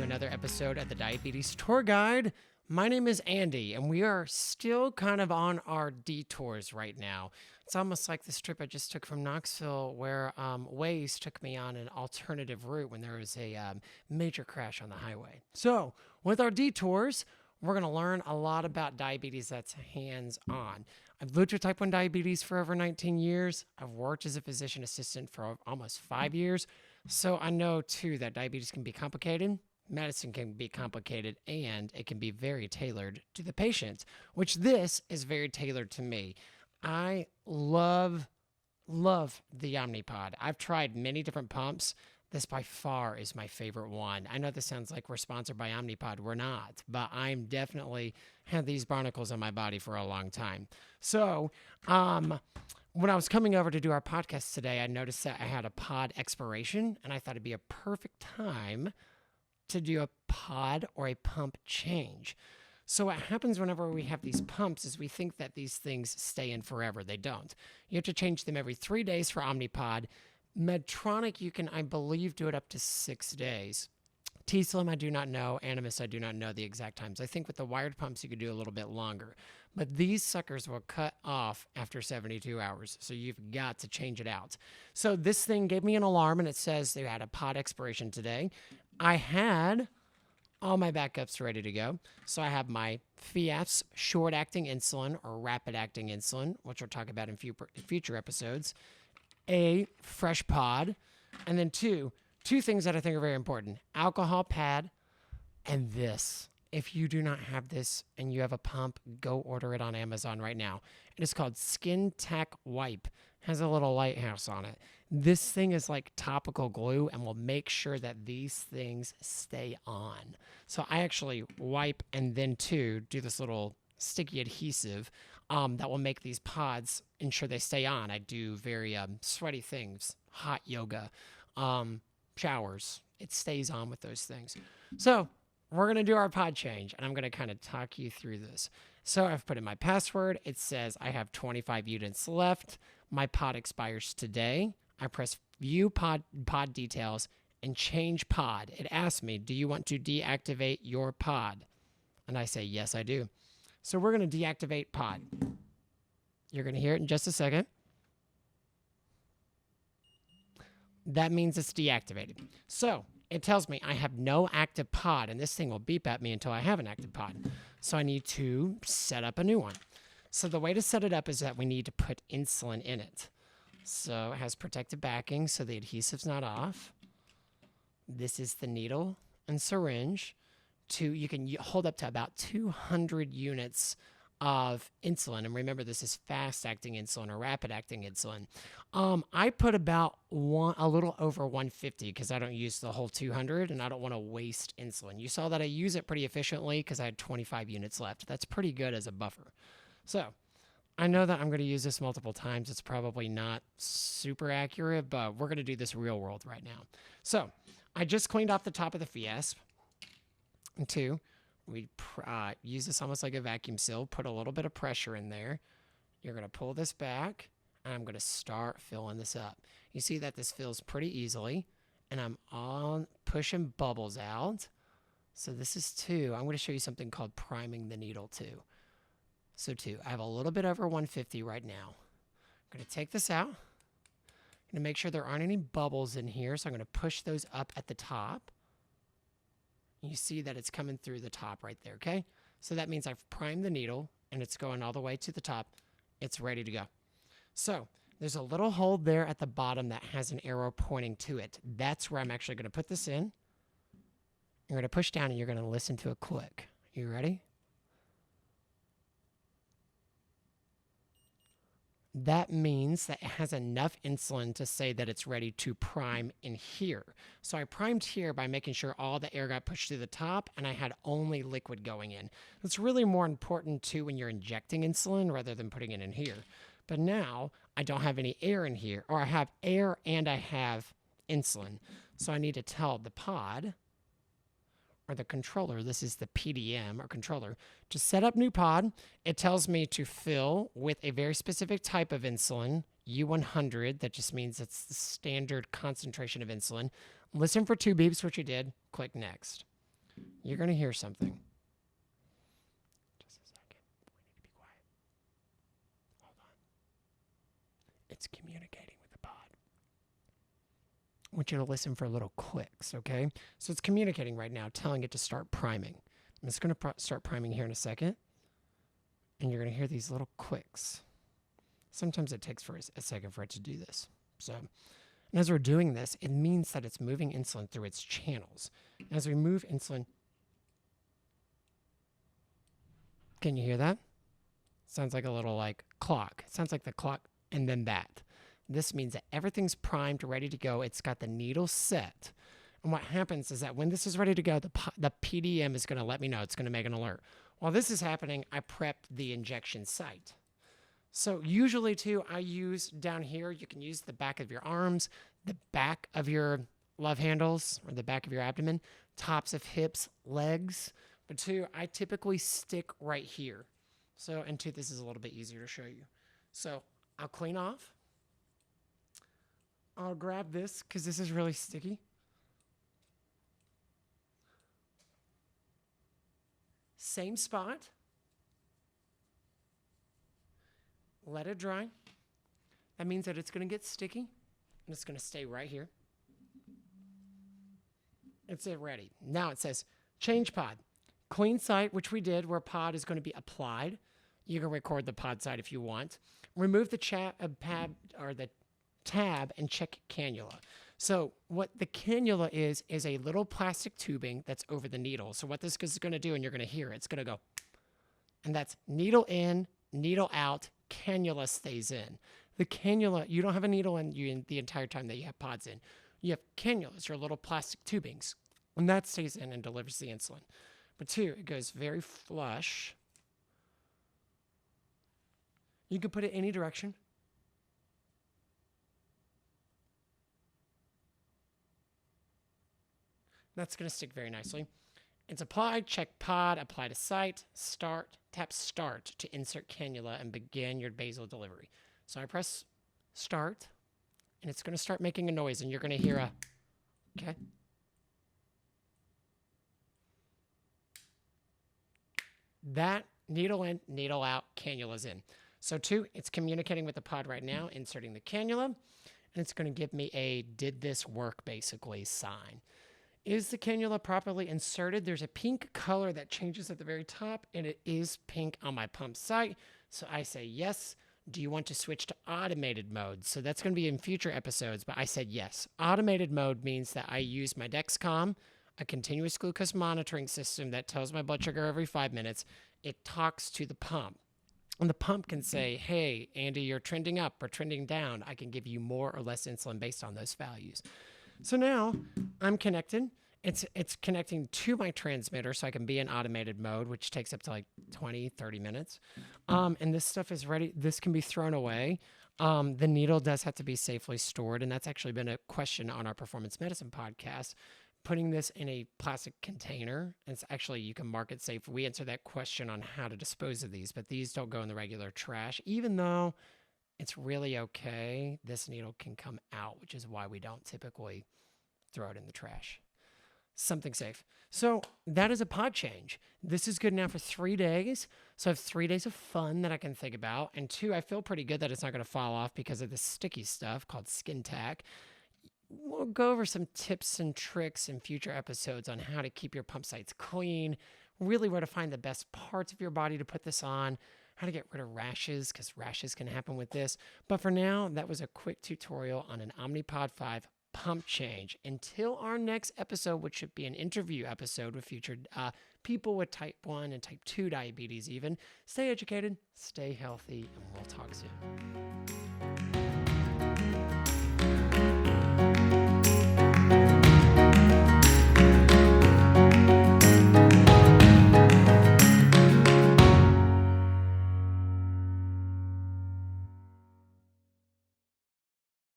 another episode of the Diabetes Tour Guide. My name is Andy, and we are still kind of on our detours right now. It's almost like this trip I just took from Knoxville where Waze took me on an alternative route when there was a major crash on the highway. So, with our detours, we're going to learn a lot about diabetes that's hands-on. I've lived with type 1 diabetes for over 19 years. I've worked as a physician assistant for almost 5 years. So I know, too, that diabetes can be complicated, medicine can be complicated, and it can be very tailored to the patient, which this is very tailored to me. I love the Omnipod. I've tried many different pumps. This by far is my favorite one. I know this sounds like we're sponsored by Omnipod. We're not, but I'm definitely had these barnacles on my body for a long time. So, when I was coming over to do our podcast today, I noticed that I had a pod expiration, and I thought it'd be a perfect time to do a pod or a pump change. So what happens whenever we have these pumps is we think that these things stay in forever. They don't. You have to change them every 3 days for Omnipod. Medtronic, you can, I believe, do it up to 6 days. T-Slim, I do not know. Animas, I do not know the exact times. I think with the wired pumps, you could do a little bit longer. But these suckers will cut off after 72 hours, so you've got to change it out. So this thing gave me an alarm, and it says they had a pod expiration today. I had all my backups ready to go. So I have my Fiasp short-acting insulin or rapid-acting insulin, which we'll talk about in future episodes, a fresh pod, and then two things that I think are very important: alcohol pad, and this. If you do not have this and you have a pump, go order it on Amazon right now. It is called Skin Tack Wipe. It has a little lighthouse on it. This thing is like topical glue and will make sure that these things stay on. So I actually wipe and then do this little sticky adhesive that will make these pods ensure they stay on. I do very sweaty things, hot yoga, showers. It stays on with those things. So we're going to do our pod change, and I'm going to kind of talk you through this. So I've put in my password. It says I have 25 units left. My pod expires today. I press view pod details and change pod. It asks me, do you want to deactivate your pod? And I say, yes, I do. So we're going to deactivate pod. You're going to hear it in just a second. That means it's deactivated. So it tells me I have no active pod, and this thing will beep at me until I have an active pod. So I need to set up a new one. So the way to set it up is that we need to put insulin in it. So it has protective backing, so the adhesive's not off. This is the needle and syringe. You can hold up to about 200 units of insulin. And remember, this is fast-acting insulin or rapid-acting insulin. I put about a little over 150 because I don't use the whole 200 and I don't want to waste insulin. You saw that I use it pretty efficiently because I had 25 units left. That's pretty good as a buffer. So I know that I'm going to use this multiple times. It's probably not super accurate, but we're going to do this real world right now. So I just cleaned off the top of the Fiasp. And we use this almost like a vacuum seal, put a little bit of pressure in there. You're going to pull this back, and I'm going to start filling this up. You see that this fills pretty easily, and I'm on pushing bubbles out. So this is 2. I'm going to show you something called priming the needle 2. So 2. I have a little bit over 150 right now. I'm going to take this out. I'm going to make sure there aren't any bubbles in here, so I'm going to push those up at the top. You see that it's coming through the top right there, okay? So that means I've primed the needle, and it's going all the way to the top. It's ready to go. So there's a little hole there at the bottom that has an arrow pointing to it. That's where I'm actually going to put this in. You're going to push down, and you're going to listen to a click. You ready? That means that it has enough insulin to say that it's ready to prime in here. So I primed here by making sure all the air got pushed to the top and I had only liquid going in. It's really more important too when you're injecting insulin rather than putting it in here. But now I don't have any air in here, or I have air and I have insulin. So I need to tell the pod or the controller, this is the PDM or controller, to set up new pod. It tells me to fill with a very specific type of insulin, U100. That just means it's the standard concentration of insulin. Listen for 2 beeps, which you did. Click next. you're going to hear something. Just a second. We need to be quiet. Hold on. It's communicating with the pod. I want you to listen for little clicks, okay? So it's communicating right now, telling it to start priming. I'm just going to start priming here in a second. And you're going to hear these little clicks. Sometimes it takes for a second for it to do this. So, and as we're doing this, it means that it's moving insulin through its channels. And as we move insulin, can you hear that? Sounds like a little like clock. It sounds like the clock and then that. This means that everything's primed, ready to go. It's got the needle set. And what happens is that when this is ready to go, the PDM is going to let me know. It's going to make an alert. While this is happening, I prep the injection site. So usually, too, I use down here, you can use the back of your arms, the back of your love handles, or the back of your abdomen, tops of hips, legs. But, two, I typically stick right here. So, and two, this is a little bit easier to show you. So I'll clean off. I'll grab this because this is really sticky. Same spot. Let it dry. That means that it's going to get sticky, and it's going to stay right here. It's ready. Now it says change pod. Clean site, which we did, where pod is going to be applied. You can record the pod site if you want. Remove the the tab and check cannula. So what the cannula is a little plastic tubing that's over the needle. So what this is going to do, and you're going to hear it, it's going to go, and that's needle in, needle out, cannula stays in. The cannula, you don't have a needle in you the entire time that you have pods in. You have cannulas, or little plastic tubings, and that stays in and delivers the insulin. But two, it goes very flush. You can put it any direction. That's going to stick very nicely. It's applied, check pod, apply to site, start, tap start to insert cannula and begin your basal delivery. So I press start, and it's going to start making a noise, and you're going to hear a, okay? That needle in, needle out, cannula's in. So two, it's communicating with the pod right now, inserting the cannula, and it's going to give me a did this work basically sign. Is the cannula properly inserted? There's a pink color that changes at the very top, and it is pink on my pump site. So I say yes. Do you want to switch to automated mode? So that's going to be in future episodes, but I said yes. Automated mode means that I use my Dexcom, a continuous glucose monitoring system that tells my blood sugar every 5 minutes. It talks to the pump. And the pump can say, hey, Andy, you're trending up or trending down. I can give you more or less insulin based on those values. So now I'm connected. It's connecting to my transmitter so I can be in automated mode, which takes up to like 20, 30 minutes. And this stuff is ready. This can be thrown away. The needle does have to be safely stored. And that's actually been a question on our Performance Medicine podcast. Putting this in a plastic container, it's actually, you can mark it safe. We answer that question on how to dispose of these, but these don't go in the regular trash, even though it's really okay. This needle can come out, which is why we don't typically throw it in the trash. Something safe. So that is a pod change. This is good now for 3 days. So I have 3 days of fun that I can think about. And two, I feel pretty good that it's not going to fall off because of the sticky stuff called skin tack. We'll go over some tips and tricks in future episodes on how to keep your pump sites clean, really where to find the best parts of your body to put this on, how to get rid of rashes, because rashes can happen with this. But for now, that was a quick tutorial on an Omnipod 5 pump change. Until our next episode, which should be an interview episode with featured people with type 1 and type 2 diabetes even. Stay educated, stay healthy, and we'll talk soon.